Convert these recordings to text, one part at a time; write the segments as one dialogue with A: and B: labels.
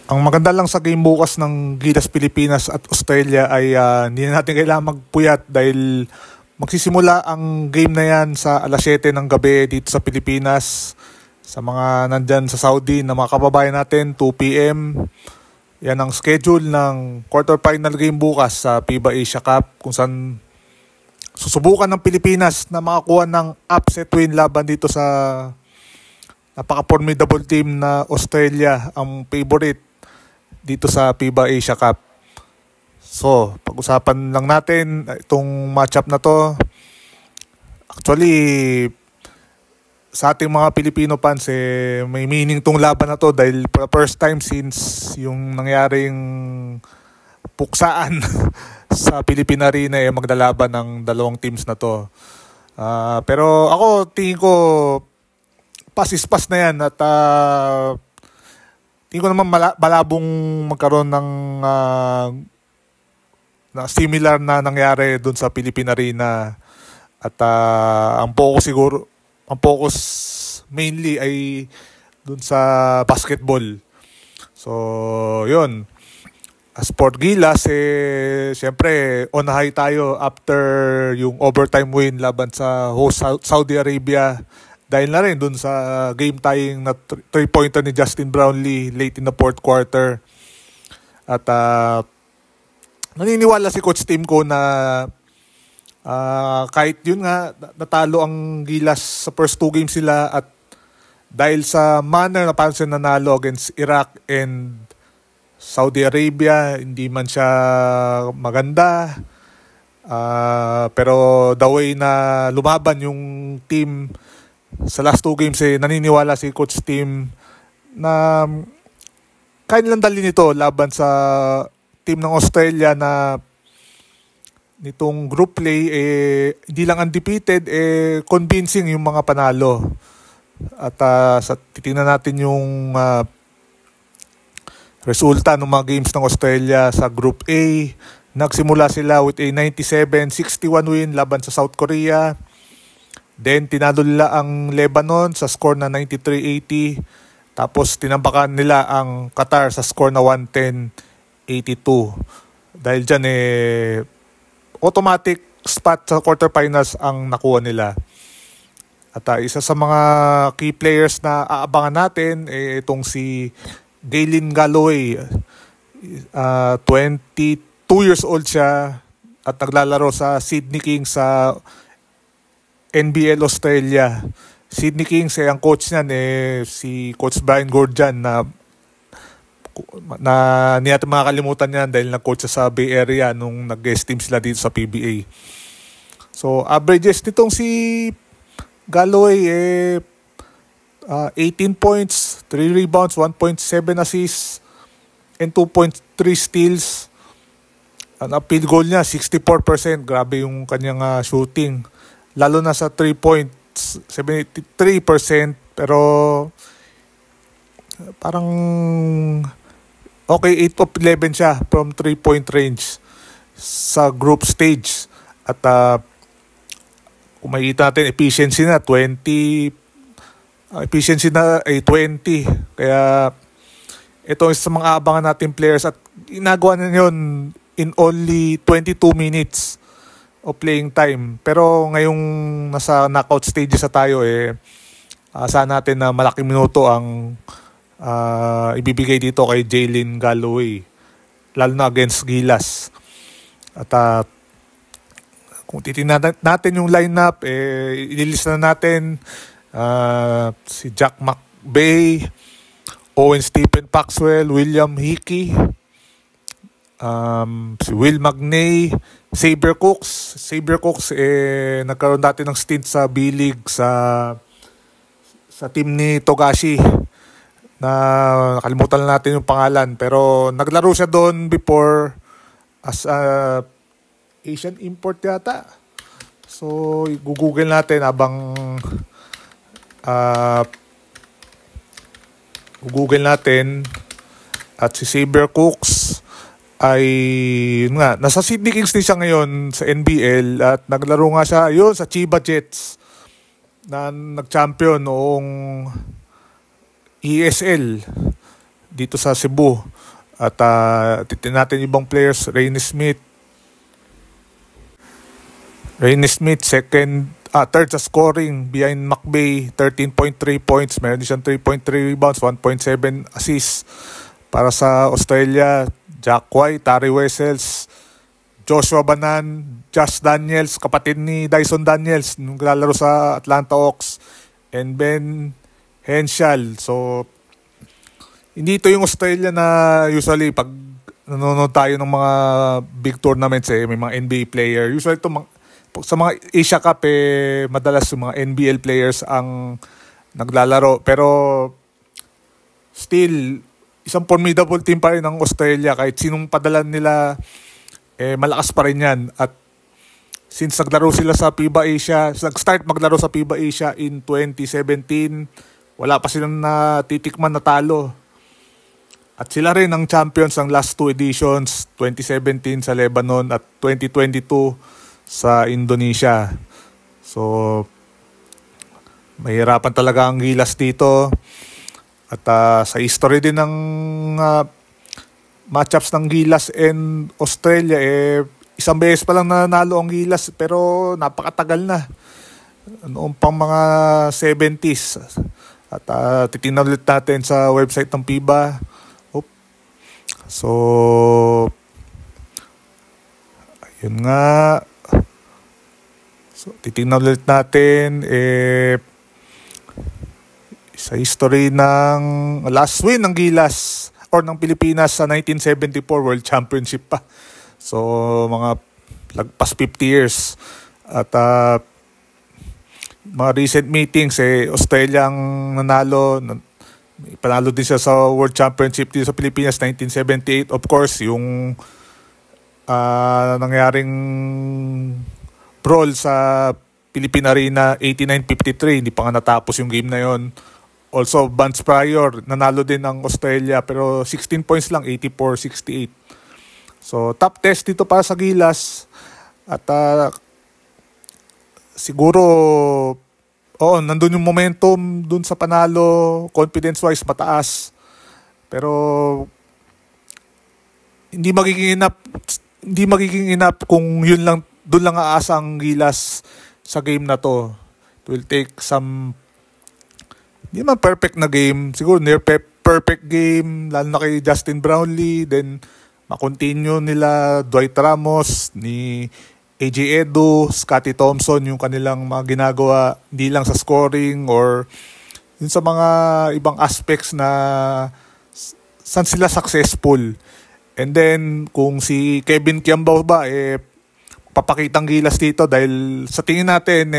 A: Ang maganda lang sa game bukas ng Gilas Pilipinas at Australia ay hindi na natin kailangan magpuyat dahil magsisimula ang game na yan sa alas 7 ng gabi dito sa Pilipinas. Sa mga nandyan sa Saudi na mga kababayan natin, 2 p.m. Yan ang schedule ng quarterfinal game bukas sa FIBA Asia Cup kung saan susubukan ng Pilipinas na makakuha ng upset win laban dito sa napaka-formidable team na Australia, ang favorite dito sa FIBA Asia Cup. So, pag-usapan lang natin itong matchup na to. Actually, sa ating mga Filipino fans, may meaning tong laban na to dahil for the first time since yung nangyaring puksaan sa Philippine Arena magdalaban ng dalawang teams na to. Pero ako, tingin ko, pass is pass na yan at tingin ko naman malabong magkaroon ng na similar na nangyari doon sa Philippine Arena at ang focus mainly ay doon sa basketball. So, yun. As for Gilas, siyempre on high tayo after yung overtime win laban sa host Saudi Arabia. Dahil na rin dun sa game tying na 3-pointer ni Justin Brownlee late in the fourth quarter. At naniniwala si Coach Tim ko na kahit yun nga natalo ang Gilas sa first 2 games sila at dahil sa manner na paano sila nanalo against Iraq and Saudi Arabia, hindi man siya maganda. Pero the way na lumaban yung team sa last 2 games, naniniwala si Coach Tim na kaya nilang dalhin ito laban sa team ng Australia na nitong group play, hindi lang undefeated, convincing yung mga panalo. At titingnan natin yung resulta ng mga games ng Australia sa Group A. Nagsimula sila with a 97-61 win laban sa South Korea. Then tinalo nila ang Lebanon sa score na 93-80. Tapos tinambakan nila ang Qatar sa score na 110-82. Dahil dyan automatic spot sa quarterfinals ang nakuha nila. At isa sa mga key players na aabangan natin itong si Galen Galloway. 22 years old siya at naglalaro sa Sydney Kings sa NBL Australia. Sydney Kings, ang coach niyan si Coach Brian Goorjian na hindi natin makakalimutan niyan dahil nag-coach sa Bay Area nung nag-guest team sila dito sa PBA. So averages nitong si Galloway 18 points, 3 rebounds, 1.7 assists, and 2.3 steals. Ang field goal niya, 64%. Grabe yung kanyang shooting. Lalo na sa 3 points, 73%. Pero parang okay, 8 of 11 siya from 3-point range sa group stage. At kung makikita natin, efficiency na 20. Efficiency na ay 20. Kaya ito sa mga abangan natin players at ginagawa na yun in only 22 minutes of playing time. Pero ngayong nasa knockout stages na tayo asahan natin na malaking minuto ang ibibigay dito kay Galen Galloway, lalo na against Gilas. At kung titingnan natin yung lineup, ililista na natin si Jack McBay, Owen Stephen Paxwell, William Hickey, si Will Magnay, Saber Cooks. Nagkaroon dati ng stint sa B-League sa team ni Togashi na nakalimutan na natin yung pangalan, pero naglaro siya doon before as Asian import yata. So google natin habang google natin. At si Saber Cooks ay nasa Sydney Kings din siya ngayon sa NBL at naglaro nga siya sa Chiba Jets na nag-champion noong ESL dito sa Cebu. At titin natin ibang players, Rainy Smith, third sa scoring behind McBay, 13.3 points, meron din siyang 3.3 rebounds, 1.7 assists. Para sa Australia, Jack White, Tari Wessels, Joshua Banan, Josh Daniels, kapatid ni Dyson Daniels nung lalaro sa Atlanta Hawks, and Ben Henshall. So hindi ito yung Australia na usually pag nanonood tayo ng mga big tournaments, may mga NBA player. Usually ito sa mga Asia Cup, madalas yung mga NBL players ang naglalaro. Pero still, isang formidable team pa rin ng Australia. Kahit sinong padala nila, malakas pa rin yan. At since naglaro sila sa FIBA Asia, nag-start maglaro sa FIBA Asia in 2017, wala pa silang natitikman na talo. At sila rin ang champions ng last 2 editions, 2017 sa Lebanon at 2022 sa Indonesia. So, mahirapan talaga ang Gilas dito. At sa history din ng matchups ng Gilas and Australia, isang beses pa lang nanalo ang Gilas pero napakatagal na. Noong pang mga 70s. At titingnan ulit natin sa website ng FIBA. So, ayun nga. So, titingnan ulit natin sa history ng last win ng Gilas or ng Pilipinas sa 1974 World Championship pa. So, mga lagpas 50 years. At mga recent meetings, Australia ang nanalo. Panalo din siya sa World Championship dito sa Pilipinas 1978. Of course, yung nangyaring brawl sa Philippine Arena 89-53, hindi pa nga natapos yung game na yon. Also, months prior, nanalo din ang Australia pero 16 points lang, 84-68. So, top test dito para sa Gilas. At siguro, nandun yung momentum dun sa panalo, confidence-wise mataas. Pero hindi magiging enough kung yun lang, dun lang aasa ang Gilas sa game na to. It will take some, hindi man perfect na game, siguro near perfect game, lalo na kay Justin Brownlee, then makontinue nila Dwight Ramos, ni AJ Edu, Scottie Thompson, yung kanilang mga ginagawa, hindi lang sa scoring or yun sa mga ibang aspects na saan sila successful. And then, kung si Kevin Kiambao ba, papakitang Gilas dito dahil sa tingin natin,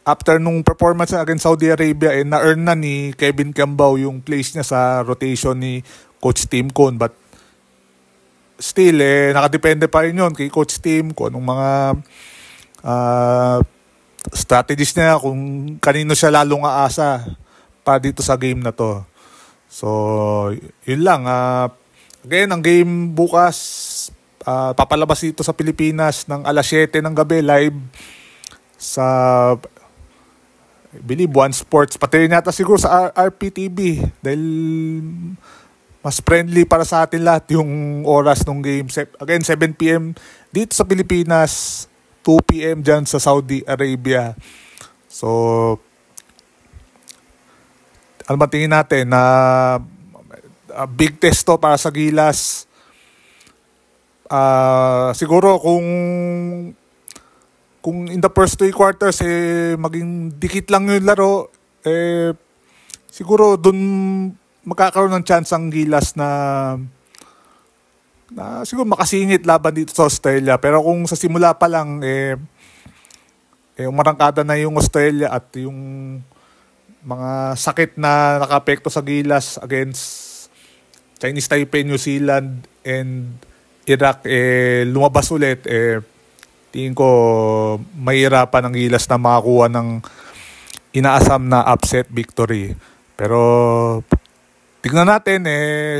A: after nung performance against Saudi Arabia, na-earn na ni Kevin Kiambao yung place niya sa rotation ni Coach Tim Cone. But still, nakadepende pa rin yun kay Coach Tim kung anong mga strategies niya, kung kanino siya lalong aasa pa dito sa game na to. So, yun lang. Again, ang game bukas, papalabas dito sa Pilipinas ng alas 7 ng gabi, live sa, I believe, One Sports. Pati rin yata siguro sa RPTV dahil mas friendly para sa atin lahat yung oras ng game. Again, 7 p.m. dito sa Pilipinas, 2 p.m. dyan sa Saudi Arabia. So, ano ba tingin natin na big test to para sa Gilas? Siguro kung in the first 3 quarters maging dikit lang yung laro, siguro dun magkakaroon ng chance ang Gilas na siguro makasingit laban dito sa Australia. Pero kung sa simula pa lang umarangkada na yung Australia at yung mga sakit na nakaapekto sa Gilas against Chinese Taipei, New Zealand, and Iraq, lumabas ulit, tingin ko mahirapan ang Gilas na makakuha ng inaasam na upset victory. Pero tignan natin,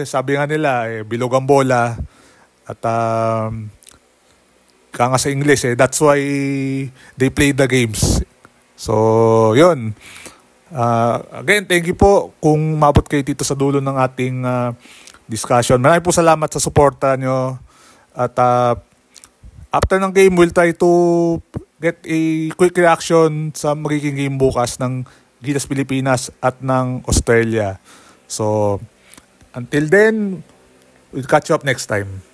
A: sabi nga nila, bilog ang bola. At kaya sa English, that's why they play the games. So, yun. Again, thank you po kung mabot kayo dito sa dulo ng ating discussion. Maraming po salamat sa suporta nyo. At after ng game, we'll try to get a quick reaction sa magiging game bukas ng Gilas Pilipinas at ng Australia. So, until then, we'll catch you up next time.